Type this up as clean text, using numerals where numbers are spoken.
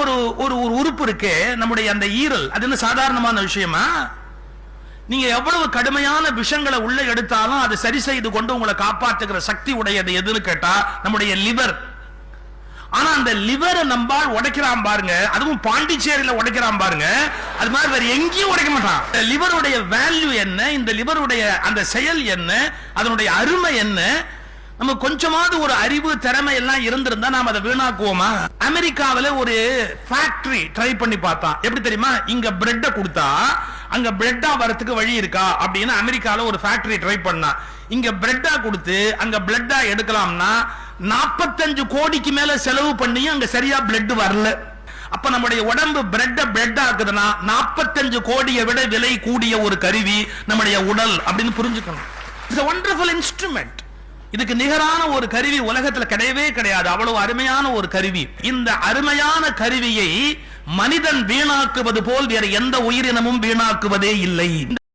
ஒரு ஒரு உறுப்பு இருக்கு நம்முடைய அந்த ஈரல். அது என்ன சாதாரணமான விஷயமா? நீங்க எவ்வளவு கடுமையான விஷங்களை உள்ள எடுத்தாலும் அதை சரி செய்து கொண்டு உங்களை காப்பாற்றுகிற சக்தி உடையது எதுன்னு கேட்டா நம்முடைய லிவர். ஆனா அந்த லிவரை நம்பால் உடைக்கிறான் பாருங்க, அதுவும் பாண்டிச்சேரியில உடைக்கிறான் பாருங்க, அது மாதிரி வேற எங்கேயும் உடைக்க மாட்டான். லிவருடைய வேல்யூ என்ன, இந்த லிவருடைய அந்த செயல் என்ன, அதனுடைய அருமை என்ன, நம்ம கொஞ்சமாவது ஒரு அறிவு திறமை எல்லாம் இருந்திருந்தா நாம அதை வீணாக்குவோமா? அமெரிக்காவில ஒரு ஃபேக்டரி ட்ரை பண்ணி பார்த்தான். எப்படி தெரியுமா? இங்க பிரெட்டை கொடுத்தா அங்க பிரெட்டா வரத்துக்கு வழி இருக்கா அப்படின்னு அமெரிக்கால ஒரு ஃபேக்டரி ட்ரை பண்ணா. இங்க பிரெட்டா கொடுத்து அங்க பிளட்டா எடுக்கலாம்னா 45 கோடிக்கு மேல செலவு பண்ணியும் அங்க சரியா பிளட் வரல. அப்ப நம்முடைய உடம்பு பிரெட் ஆக்குதுன்னா 45 கோடியை விட விலை கூடிய ஒரு கருவி நம்முடைய உடல் அப்படின்னு புரிஞ்சுக்கணும். It's a wonderful instrument. இதுக்கு நிகரான ஒரு கருவி உலகத்துல கிடையவே கிடையாது. அவ்வளவு அருமையான ஒரு கருவி. இந்த அருமையான கருவியை மனிதன் வீணாக்குவது போல் வேற எந்த உயிரினமும் வீணாக்குவதே இல்லை.